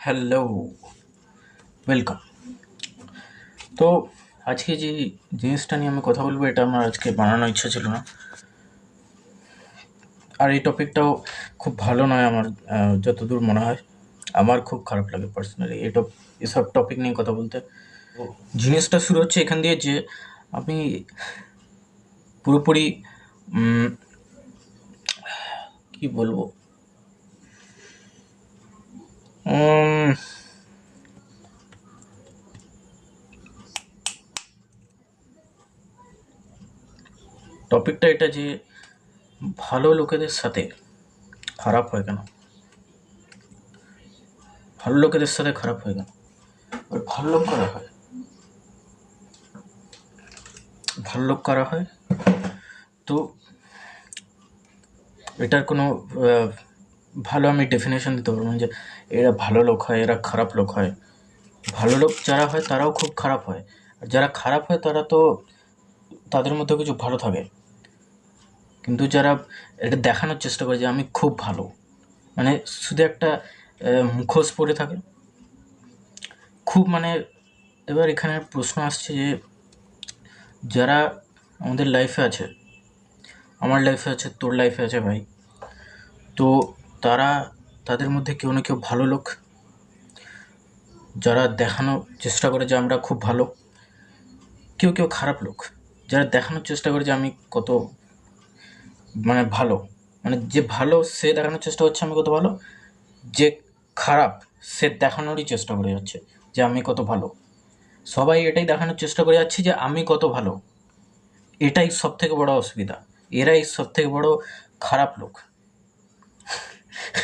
Hello, welcome. তো আজকে যে জিনিসটা নিয়ে আমি কথা বলবো, এটা আমার আজকে বানানোর ইচ্ছা ছিল না। আর এই টপিকটাও খুব ভালো নয় আমার, যতদূর মনে হয়। আমার খুব খারাপ লাগে পার্সোনালি এসব টপিক নিয়ে কথা বলতে। জিনিসটা শুরু হচ্ছে এখান দিয়ে যে আমি পুরোপুরি কি বলবো, টপিকটা এটা যে ভালো লোকেদের সাথে খারাপ হয় কেন, ভালো লোকেদের সাথে খারাপ হয় কেন, আর ভালো লোক করা হয়, ভালো লোক করা হয়। তো এটার কোনো ভালো আমি ডেফিনেশন দিতে পারবো না যে এরা ভালো লোক হয়, এরা খারাপ লোক হয়। ভালো লোক যারা হয় তারাও খুব খারাপ হয়, আর যারা খারাপ হয় তারা তো তাদের মধ্যে কিছু ভালো থাকে। কিন্তু যারা এটা দেখানোর চেষ্টা করে যে আমি খুব ভালো, মানে শুধু একটা মুখোশ পরে থাকে খুব, মানে এবার এখানে প্রশ্ন আসছে যে যারা আমাদের লাইফে আছে, আমার লাইফে আছে, তোর লাইফে আছে ভাই, তো তারা, তাদের মধ্যে কেউ না কেউ ভালো লোক, যারা দেখানোর চেষ্টা করে যে আমরা খুব ভালো। কেউ কেউ খারাপ লোক, যারা দেখানোর চেষ্টা করে যে আমি কত মানে ভালো, মানে যে ভালো সে দেখানোর চেষ্টা করছে আমি কত ভালো, যে খারাপ সে দেখানোরই চেষ্টা করে যাচ্ছে যে আমি কত ভালো। সবাই এটাই দেখানোর চেষ্টা করে যাচ্ছে যে আমি কত ভালো। এটাই সব থেকে বড় অসুবিধা, এরাই সব থেকে বড় খারাপ লোক।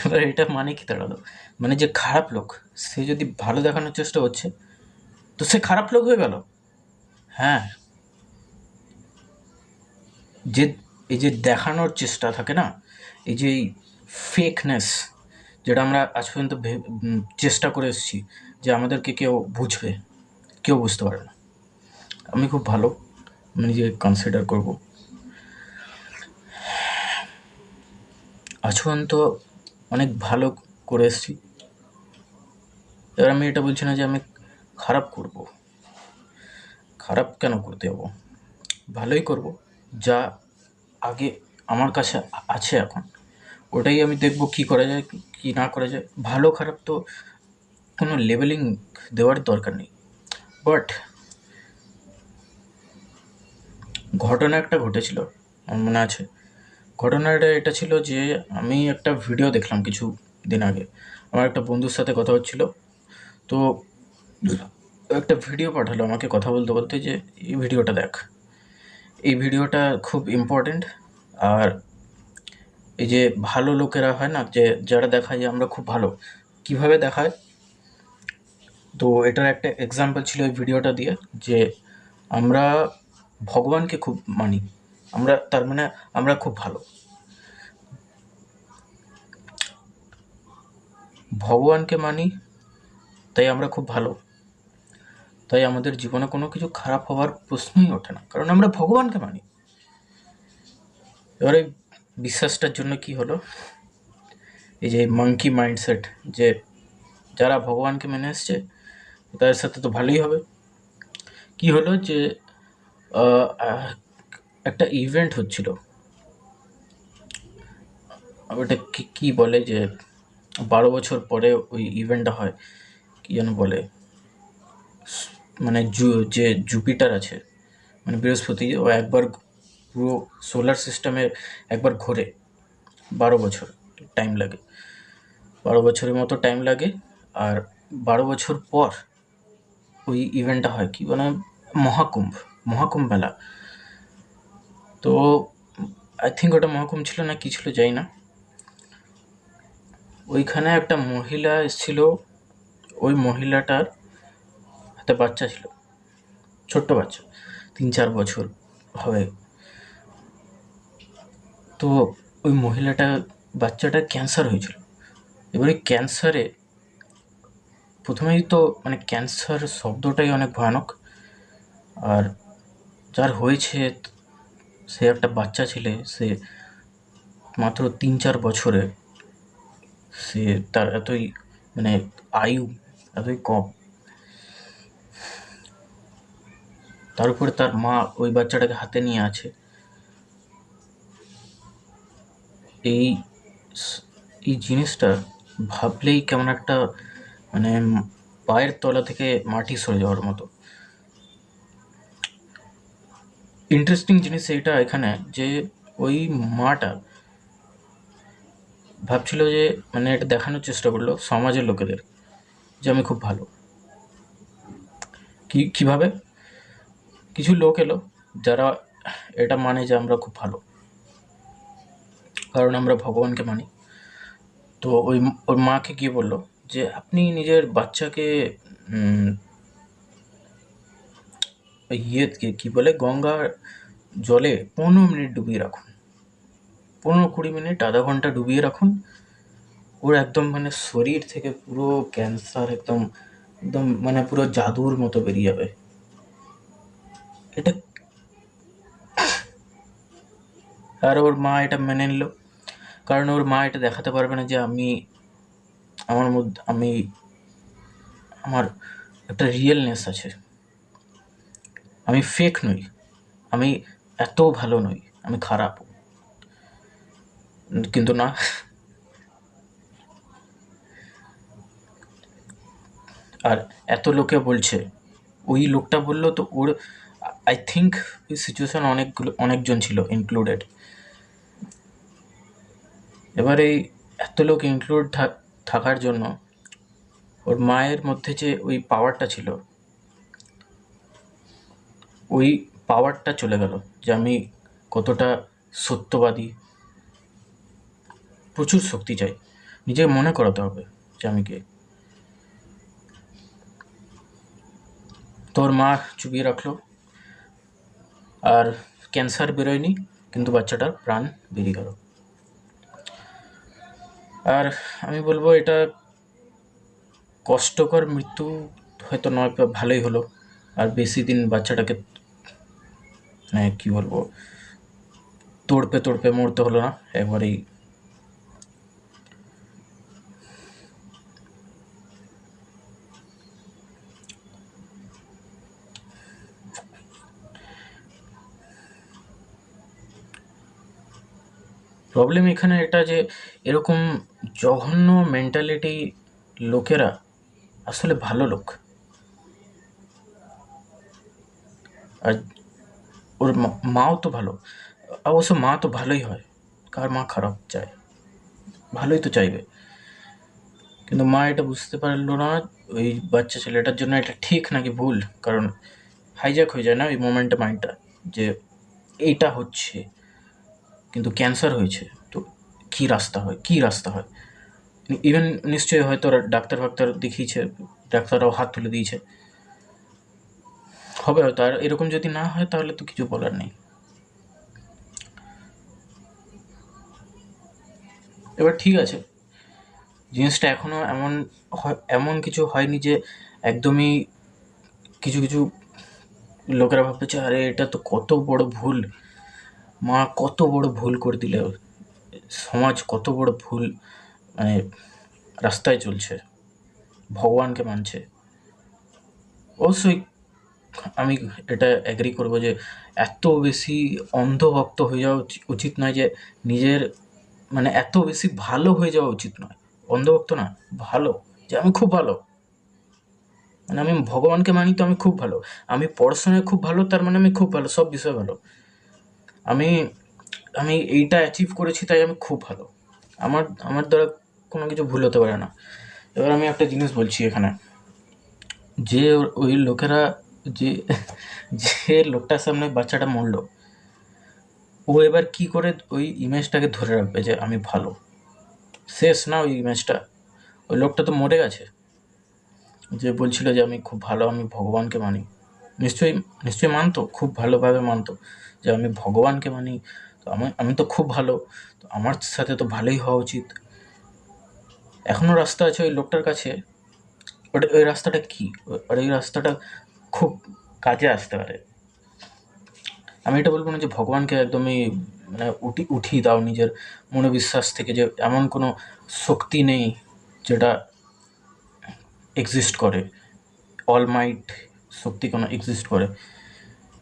এবার এটা মানে কি দাঁড়ালো, মানে যে খারাপ লোক সে যদি ভালো দেখানোর চেষ্টা করছে তো সে খারাপ লোক হয়ে গেল। হ্যাঁ, যে এই যে দেখানোর চেষ্টা থাকে না, এই যে ফেকনেস, যেটা আমরা আজ পর্যন্ত চেষ্টা করে এসেছি যে আমাদেরকে কেউ বুঝবে, কেউ বুঝতে পারে না। আমি খুব ভালো, আমি নিজেকে কনসিডার করব। আজ পর্যন্ত অনেক ভালো করে এসেছি। এবার আমি এটা বলছি না যে আমি খারাপ করব, খারাপ কেন করতে যাবো, ভালোই করব। যা আগে আমার কাছে আছে এখন, ওটাই আমি দেখব কি করা যায় কি না করা যায়। ভালো খারাপ তো কোনো লেবেলিং দেওয়ার দরকার নেই। বাট ঘটনা একটা ঘটেছিল, আমার মনে আছে। ঘটনাটা এটা ছিল যে আমি একটা ভিডিও দেখলাম কিছু দিন আগে, আমার একটা বন্ধুর সাথে কথা হচ্ছিল। তো একটা ভিডিও পাঠালো আমাকে কথা বলতে বলতে যে এই ভিডিওটা দেখ, এই ভিডিওটা খুব ইম্পর্টেন্ট। আর এই যে ভালো লোকেরা হয় না, যে যারা দেখায় যে আমরা খুব ভালো, কিভাবে দেখায়, তো এটার একটা এক্সাম্পল ছিল এই ভিডিওটা দিয়ে যে আমরা ভগবানকে খুব মানি, আমরা তার মানে আমরা খুব ভালো। ভগবানকে মানি তাই আমরা খুব ভালো, তাই আমাদের জীবনে কোনো কিছু খারাপ হওয়ার প্রশ্নই ওঠে না, কারণ আমরা ভগবানকে মানি। এবারে বিশ্বাসটার জন্য কি হলো, এই যে মাঙ্কি মাইন্ডসেট, যে যারা ভগবানকে মেনে এসছে তাদের সাথে তো ভালোই হবে। কি হলো যে একটা ইভেন্ট হচ্ছিল, ওটা কি বলে যে 12 বছর পরে ওই ইভেন্টটা হয়, কি যেন বলে, মানে যে জুপিটার আছে, মানে বৃহস্পতি, ও একবার পুরো সোলার সিস্টেমে একবার ঘোরে। 12 বছর টাইম লাগে, 12 বছরের মতো টাইম লাগে। আর 12 বছর পর ওই ইভেন্টটা হয়, কি মানে মহাকুম্ভ, মহাকুম্ভ মেলা। তো আই থিঙ্ক ওটা মহাকুম্ভ ছিল না কি ছিল যাই না। ওইখানে একটা মহিলা এসেছিল, ওই মহিলাটার হাতে বাচ্চা ছিল, ছোট্ট বাচ্চা, 3-4 বছর হবে। তো ওই বাচ্চাটার ক্যান্সার হয়েছিল। এবারে ক্যান্সারে প্রথমেই তো মানে ক্যান্সার শব্দটাই অনেক ভয়ানক। আর যার হয়েছে সে একটা বাচ্চা ছেলে, সে মাত্র 3-4 বছরে সে তার এতই মানে আয়ু এতই কম, তার উপরে তার মা ওই বাচ্চাটাকে হাতে নিয়ে আছে। এই এই জিনিসটা ভাবলেই কেমন একটা মানে পায়ের তলা থেকে মাটি সরে যাওয়ার মতো। ইন্টারেস্টিং জিনিস এইটা এখানে যে ওই মাটা ভাবছিল যে মানে এটা দেখানোর চেষ্টা করলো সমাজের লোকেদের যে আমি খুব ভালো। কিভাবে কিছু লোক এলো যারা এটা মানে যে আমরা খুব ভালো, কারণ আমরা ভগবানকে মানি। তো ওর মাকে গিয়ে বললো যে আপনি নিজের বাচ্চাকে কি বলে গঙ্গার জলে 15 মিনিট ডুবিয়ে রাখুন, 15-20 মিনিট, আধা ঘন্টা ডুবিয়ে রাখুন। ওর একদম মানে শরীর থেকে পুরো ক্যান্সার একদম একদম মানে পুরো জাদুর মতো বেরিয়ে যাবে। এটা আর ওর মা এটা মেনে নিল, কারণ ওর মা এটা দেখাতে পারবে না যে আমার একটা রিয়েলনেস আছে, আমি ফেক নই, আমি এত ভালো নই, আমি খারাপ। কিন্তু না, আর এত লোকে বলছে, ওই লোকটা বললো তো ওর আই থিঙ্ক ওই সিচুয়েশন অনেকজন ছিল ইনক্লুডেড। এবার এই এত লোক ইনক্লুড থাকার জন্য ওর মায়ের মধ্যে যে ওই পাওয়ারটা ছিল, ওই পাওয়ারটা চলে গেল যে আমি কতটা সত্যবাদী। প্রচুর শক্তি চাই, নিজেকে মনে করাতে হবে যে আমি কে। তোর মা চুপিয়ে রাখলো, আর ক্যান্সার বেরোয়নি, কিন্তু বাচ্চাটার প্রাণ বেরিয়ে গেল। আর আমি বলবো এটা কষ্টকর মৃত্যু হয়তো নয়, ভালোই হলো। আর বেশি দিন বাচ্চাটাকে মানে কি বলবো তোড়পে তোড়পে মরতে হলো না একবারেই। প্রবলেম এখানে এটা যে এরকম জঘন্য মেন্টালিটি লোকেরা আসলে ভালো লোক। আর ওর মাও তো ভালো, অবশ্য মা তো ভালোই হয়, কার মা খারাপ চায়, ভালোই তো চাইবে। কিন্তু মা এটা বুঝতে পারলো না ওই বাচ্চা ছেলেটার জন্য এটা ঠিক নাকি ভুল, কারণ হাইজ্যাক হয়ে যায় না ওই মোমেন্টে মাইন্ডটা যে এইটা হচ্ছে, কিন্তু ক্যান্সার হয়েছে তো কি রাস্তা হয়, কি রাস্তা হয়। ইভেন নিশ্চয়ই হয়তো ডাক্তার ফাক্তার দেখিয়েছে, ডাক্তাররাও হাত তুলে দিয়েছে, হবে হয়তো। আর এরকম যদি না হয় তাহলে তো কিছু বলার নেই। এবার ঠিক আছে, জিনিসটা এখনো এমন কিছু হয়নি যে একদমই কিছু কিছু লোকেরা ভাবছে আরে এটা তো কত বড় ভুল, মা কত বড় ভুল করে দিলে, সমাজ কত বড় ভুল মানে রাস্তায় চলছে, ভগবানকে মানছে। অবশ্যই আমি এটা অ্যাগ্রি করবো যে এত বেশি অন্ধভক্ত হয়ে যাওয়া উচিত নয়, যে নিজের মানে এত বেশি ভালো হয়ে যাওয়া উচিত নয়। অন্ধভক্ত না, ভালো, যে আমি খুব ভালো, মানে আমি ভগবানকে মানি তো আমি খুব ভালো, আমি পড়াশোনায় খুব ভালো তার মানে আমি খুব ভালো, সব বিষয়ে ভালো, আমি আমি এইটা অ্যাচিভ করেছি তাই আমি খুব ভালো, আমার আমার দ্বারা কোনো কিছু ভুল হতে পারে না। এবার আমি একটা জিনিস বলছি এখানে, যে ওই লোকেরা যে যে লোকটার সামনে বাচ্চাটা মরলো, ও এবার কি করে ওই ইমেজটাকে ধরে রাখবে যে আমি ভালো? শেষ না ওই ইমেজটা, ওই লোকটা তো মরে গেছে, যে বলছিল যে আমি খুব ভালো, আমি ভগবানকে মানি। নিশ্চয়ই নিশ্চয়ই মানতো, খুব ভালোভাবে মানতো যে আমি ভগবানকে মানি, তো আমি তো খুব ভালো, তো আমার সাথে তো ভালোই হওয়া উচিত। এখনও রাস্তা আছে ওই লোকটার কাছে, ওই রাস্তাটা কি, আর এই রাস্তাটা খুব কাজে আসতে পারে। আমি এটা বলবো না যে ভগবানকে একদমই মানে উঠিয়ে দাও নিজের মনোবিশ্বাস থেকে, যে এমন কোনো শক্তি নেই যেটা এক্সিস্ট করে, অলমাইট শক্তি কোনো এক্সিস্ট করে,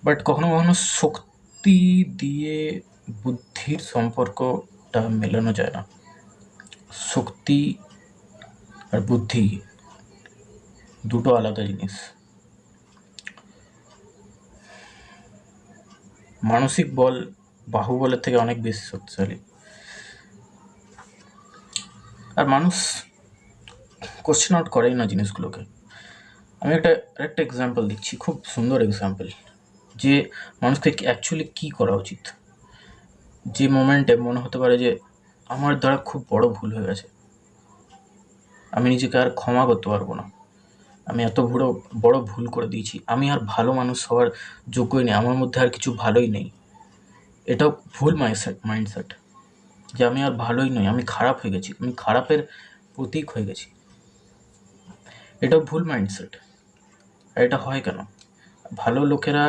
বাট কখনো কখনো শক্তি দিয়ে বুদ্ধির সম্পর্কটা মেলানো যায় না। শক্তি আর বুদ্ধি দুটো আলাদা জিনিস। মানসিক বল বাহুবলের থেকে অনেক বেশি শক্তিশালী, আর মানুষ কোশ্চেন আউট করেই না জিনিসগুলোকে। আমি একটা এক্সাম্পল দিচ্ছি, খুব সুন্দর এক্সাম্পল, যে মানুষকে অ্যাকচুয়ালি কী করা উচিত। যে মোমেন্টে মনে হতে পারে যে আমার দ্বারা খুব বড় ভুল হয়ে গেছে, আমি নিজেকে আর ক্ষমা করতে পারবো না, আমি এত বড় ভুল করে দিয়েছি, আমি আর ভালো মানুষ হওয়ার যোগ্যই নেই, আমার মধ্যে আর কিছু ভালোই নেই। এটাও ভুল মাইন্ডসেট, যে আমি আর ভালোই নই, আমি খারাপ হয়ে গেছি, আমি খারাপের প্রতীক হয়ে গেছি। এটাও ভুল মাইন্ডসেট। আর এটা হয় কেন? ভালো লোকেরা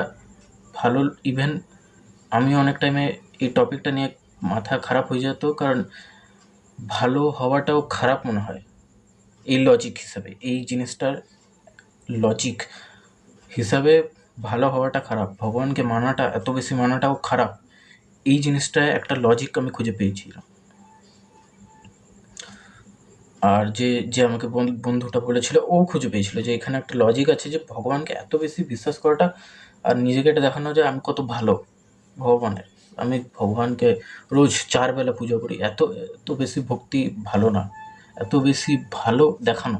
ভালো, ইভেন আমি অনেক টাইমে এই টপিকটা নিয়ে মাথা খারাপ হয়ে যেত, কারণ ভালো হওয়াটাও খারাপ মনে হয় এই লজিক হিসাবে, এই জিনিসটার লজিক হিসাবে ভালো হওয়াটা খারাপ, ভগবানকে মানাটা, এত বেশি মানাটাও খারাপ। এই জিনিসটায় একটা লজিক আমি খুঁজে পেয়েছিলাম। আর যে আমাকে বন্ধুটা বলেছিল, ও খুঁজে পেয়েছিল যে এখানে একটা লজিক আছে, যে ভগবানকে এত বেশি বিশ্বাস করাটা আর নিজেকে এটা দেখানো যায় আমি কত ভালো ভগবানের, আমি ভগবানকে রোজ 4 বেলা পুজো করি, এত এত বেশি ভক্তি ভালো না, এত বেশি ভালো দেখানো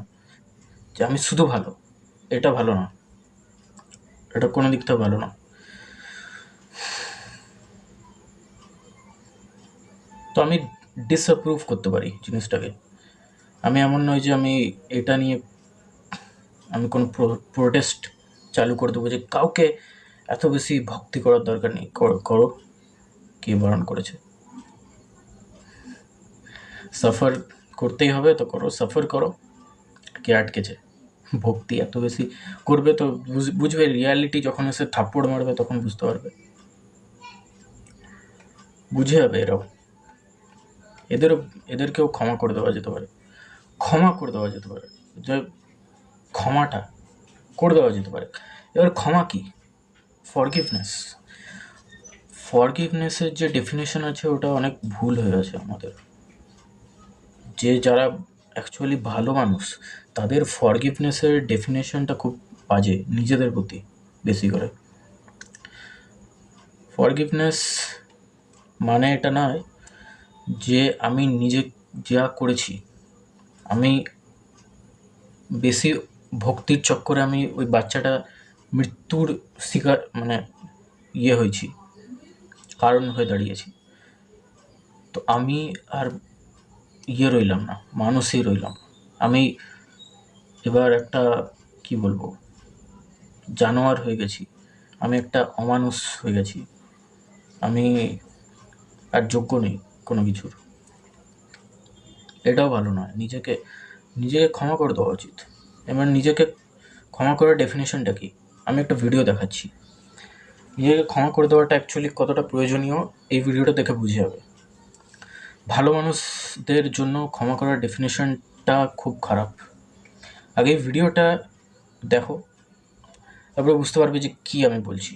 যে আমি শুধু ভালো, এটা ভালো না, এটা কোনো দিক থেকে ভালো না। তো আমি ডিসঅ্যাপ্রুভ করতে পারি জিনিসটাকে। আমি এমন নয় যে আমি এটা নিয়ে আমি কোনো প্রোটেস্ট চালু করে দেবো যে কাউকে এত বেশি ভক্তি করার দরকার নেই, করো, কে বারণ করেছে? সাফার করতেই হবে তো করো, সাফার করো, কে আটকেছে? ভক্তি এত বেশি করবে তো বুঝবে, রিয়ালিটি যখন এসে থাপ্পড় মারবে তখন বুঝতে পারবে, বুঝে যাবে এরাও। এদেরকেও ক্ষমা করে দেওয়া যেতে পারে, যে ক্ষমাটা করে দেওয়া যেতে পারে। এবার ক্ষমা কি? ফরগিভনেসের যে ডেফিনেশন আছে ওটা অনেক ভুল হয়ে আছে আমাদের। যারা অ্যাকচুয়ালি ভালো মানুষ তাদের ফরগিভনেসের ডেফিনেশনটা খুব বাজে নিজেদের প্রতি বেশি করে। ফরগিভনেস মানে এটা নয় যে আমি নিজে যা করেছি, আমি বেশি ভক্তির চক্করে আমি ওই বাচ্চাটা মৃত্যুর শিকার হয়েছি, কারণ হয়ে দাঁড়িয়েছি, তো আমি আর রইলাম না, মানুষই রইলাম। আমি এবার একটা কি বলবো, জানোয়ার হয়ে গেছি, আমি একটা অমানুষ হয়ে গেছি, আমি আর যোগ্য নেই কোনো কিছুর। এটাও ভালো নয়। নিজেকে ক্ষমা করে দেওয়া উচিত। এবার নিজেকে ক্ষমা করার ডেফিনেশনটা কি? আমি একটা ভিডিও দেখাচ্ছি। নিজেকে ক্ষমা করে দেওয়াটা অ্যাকচুয়ালি কতটা প্রয়োজনীয় এই ভিডিওটা দেখে বুঝে যাবে। ভালো মানুষদের জন্য ক্ষমা করার ডেফিনেশনটা খুব খারাপ। আগে এই ভিডিওটা দেখো, তারপরে বুঝতে পারবে যে কি আমি বলছি।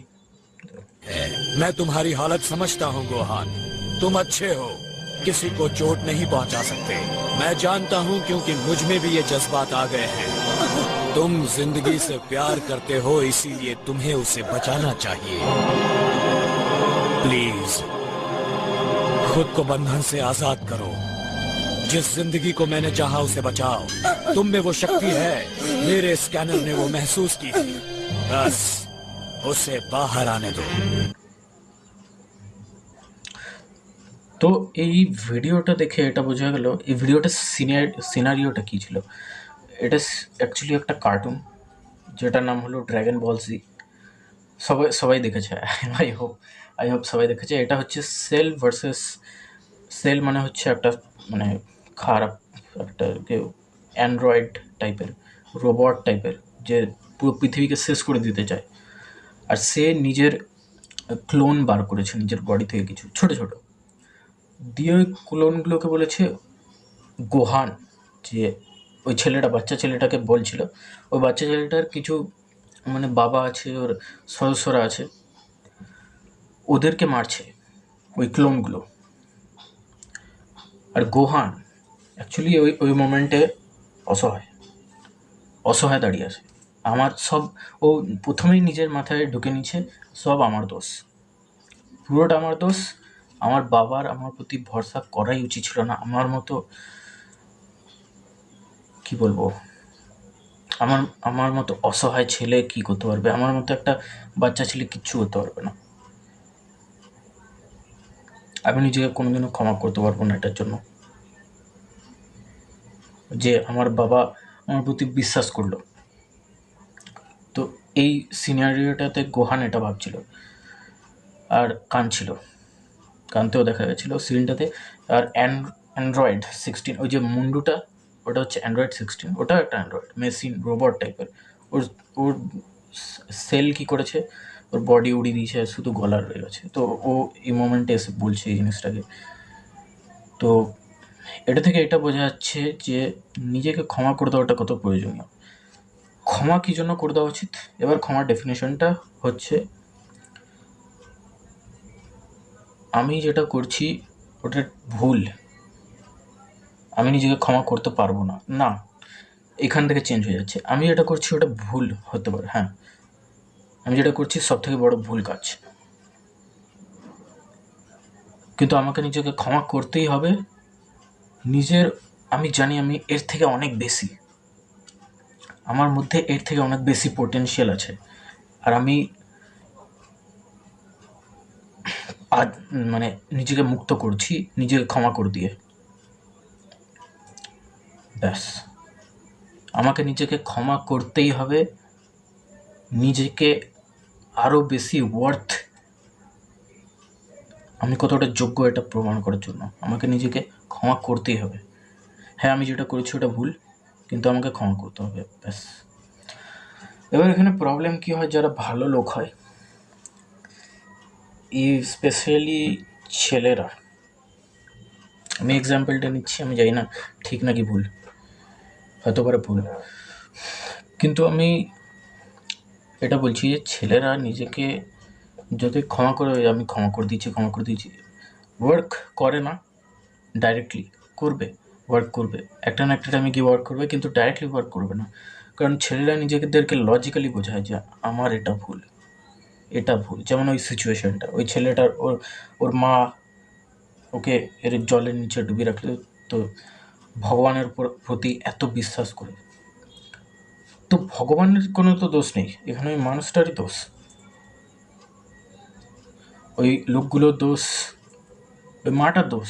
मैं तुम्हारी हालत समझता हूँ गोहान, तुम अच्छे हो, किसी को चोट नहीं पहुँचा सकते। मैं जानता हूँ क्योंकि मुझ में भी ये जज्बात आ गए हैं। तुम जिंदगी से प्यार करते हो, इसीलिए तुम्हें उसे बचाना चाहिए। प्लीज खुद को बंधन से आजाद करो। जिस जिंदगी को मैंने चाहा उसे बचाओ। तुम में वो शक्ति है, मेरे स्कैनर ने वो महसूस की थी। बस उसे बाहर आने दो। তো এই ভিডিওটা দেখে এটা বোঝা গেল এই ভিডিওটা সিনারিওটা কী ছিল। এটা অ্যাকচুয়ালি একটা কার্টুন যেটার নাম হলো ড্র্যাগন বল জি। সবাই দেখেছে, আই হোপ সবাই দেখেছে। এটা হচ্ছে সেল ভার্সেস সেল, মানে হচ্ছে একটা খারাপ একটা অ্যান্ড্রয়েড টাইপের, রোবট টাইপের, যে পুরো পৃথিবীকে শেষ করে দিতে চায়। আর সে নিজের ক্লোন বার করেছে নিজের বডি থেকে, কিছু ছোট ছোট দিয়ে ওই ক্লোনগুলোকে বলেছে গোহান, যে ওই ছেলেটা বাচ্চা ছেলেটাকে বলছিল, ওই বাচ্চা ছেলেটার কিছু মানে বাবা আছে, ওর সদস্যরা আছে, ওদেরকে মারছে ওই ক্লোনগুলো। আর গোহান অ্যাকচুয়ালি ওই ওই মোমেন্টে অসহায় অসহায় দাঁড়িয়ে আছে। আমার সব, ও প্রথমেই নিজের মাথায় ঢুকে নিচ্ছে সব আমার দোষ, পুরোটা আমার দোষ। আমার বাবার আমার প্রতি ভরসা করাই উচিত ছিল না। আমার মতো কি বলবো, আমার আমার মতো অসহায় ছেলে কি করতে পারবে? আমার মতো একটা বাচ্চা ছেলে কিচ্ছু করতে পারবে না। আমি নিজেকে কোনোদিনও ক্ষমা করতে পারবো না এটার জন্য, যে আমার বাবা আমার প্রতি বিশ্বাস করলো। তো এই সিনারিওটাতে গোহান এটা ভাবছিল আর কাঁদছিল, কাঁদতেও দেখা গেছিলো সিনটাতে। আর অ্যান্ড্রয়েড 16, ওই যে মুন্ডুটা, ওটা হচ্ছে অ্যান্ড্রয়েড 16, ওটা একটা অ্যান্ড্রয়েড মেশিন রোবট টাইপের। ওর ওর সেল কি করেছে, ওর বডি উড়িয়ে দিয়েছে, শুধু গলার রয়ে গেছে। তো ও এই মোমেন্টে এসে বলছে এই জিনিসটাকে। তো এটা থেকে এটা বোঝা যাচ্ছে যে নিজেকে ক্ষমা করে দেওয়াটা কত প্রয়োজনীয়। ক্ষমা কী জন্য করে দেওয়া উচিত? এবার ক্ষমার ডেফিনেশনটা হচ্ছে, আমি যেটা করছি ওটা ভুল, আমি নিজেকে ক্ষমা করতে পারবো না, না, এখান থেকে চেঞ্জ হয়ে যাচ্ছে। আমি যেটা করছি ওটা ভুল হতে পারে, হ্যাঁ, আমি যেটা করছি সব থেকে বড় ভুল কাজ, কিন্তু আমাকে নিজেকে ক্ষমা করতেই হবে। নিজের, আমি জানি আমি এর থেকে অনেক বেশি, আমার মধ্যে এর থেকে অনেক বেশি পোটেনশিয়াল আছে। আর আমি আজ মানে নিজেকে মুক্ত করছি নিজেকে ক্ষমা করে দিয়ে। ব্যাস, আমাকে নিজেকে ক্ষমা করতেই হবে, নিজেকে আরও বেশি ওয়ার্থ, আমি কতটা যোগ্য এটা প্রমাণ করার জন্য আমাকে নিজেকে ক্ষমা করতেই হবে। হ্যাঁ, আমি যেটা করেছি ওটা ভুল, কিন্তু আমাকে ক্ষমা করতে হবে, ব্যাস। এবার এখানে প্রবলেম কি হয়, যারা ভালো লোক হয়, এই স্পেশালি ছেলেরা, আমি এক্সাম্পলটা নিচ্ছি, আমি জানি না ঠিক নাকি ভুল, হয়তো পারে ভুল, কিন্তু আমি এটা বলছি যে ছেলেরা নিজেকে যদি ক্ষমা করে, আমি ক্ষমা করে দিচ্ছি, ওয়ার্ক করে না, ডাইরেক্টলি করবে, ওয়ার্ক করবে, একটা না একটা টাইমে গিয়ে ওয়ার্ক করবে, কিন্তু ডাইরেক্টলি ওয়ার্ক করবে না। কারণ ছেলেরা নিজেদেরকে লজিক্যালি বোঝায় যে আমার এটা ভুল, এটা ভুল। যেমন ওই সিচুয়েশনটা, ওই ছেলেটার ওর ওর মা ওকে এর জলের নিচে ডুবিয়ে রাখলে, তো ভগবানের প্রতি এত বিশ্বাস করে, তো ভগবানের কোনো তো দোষ নেই এখানে, ওই মানুষটারই দোষ, ওই লোকগুলোর দোষ, ওই মাটার দোষ।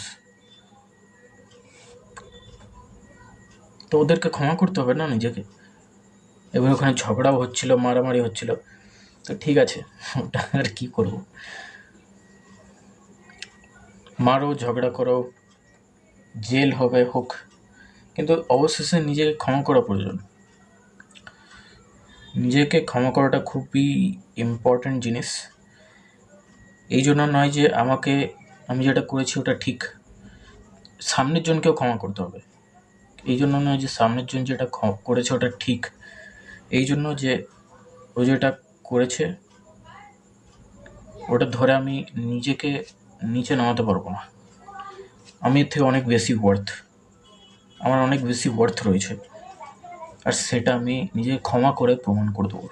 তো ওদেরকে ক্ষমা করতে হবে না নিজেকে? এবার ওখানে ঝগড়াও হচ্ছিল, মারামারি হচ্ছিল, তো ঠিক আছে, ওটা আর কী করবো, মারো, ঝগড়া করো, জেল হবে হোক, কিন্তু অবশেষে নিজেকে ক্ষমা করা প্রয়োজন। নিজেকে ক্ষমা করাটা খুবই ইম্পর্ট্যান্ট জিনিস। এই জন্য নয় যে আমি যেটা করেছি ওটা ঠিক, সামনের জনকেও ক্ষমা করতে হবে। এই জন্য নয় যে সামনের জন যেটা করেছে ওটা ঠিক, এই জন্য যে ও যেটা করেছে ওটা ধরে আমি নিজেকে নিচে নামাতে পারবো না। আমি এর থেকে অনেক বেশি ওয়ার্থ, আমার অনেক বেশি ওয়ার্থ রয়েছে, আর সেটা আমি নিজেকে ক্ষমা করে প্রমাণ করে দেবো।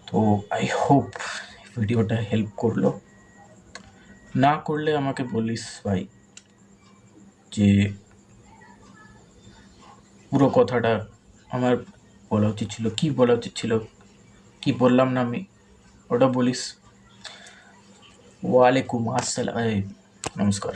তো আই হোপ ভিডিওটা হেল্প করলো, না করলে আমাকে বলিস ভাই, যে পুরো কথাটা আমার বলা উচিত ছিল, কি বলা উচিত ছিল, কি বললাম না আমি, ওটা বলিস। ওয়ালাইকুম আসসালাম, নমস্কার।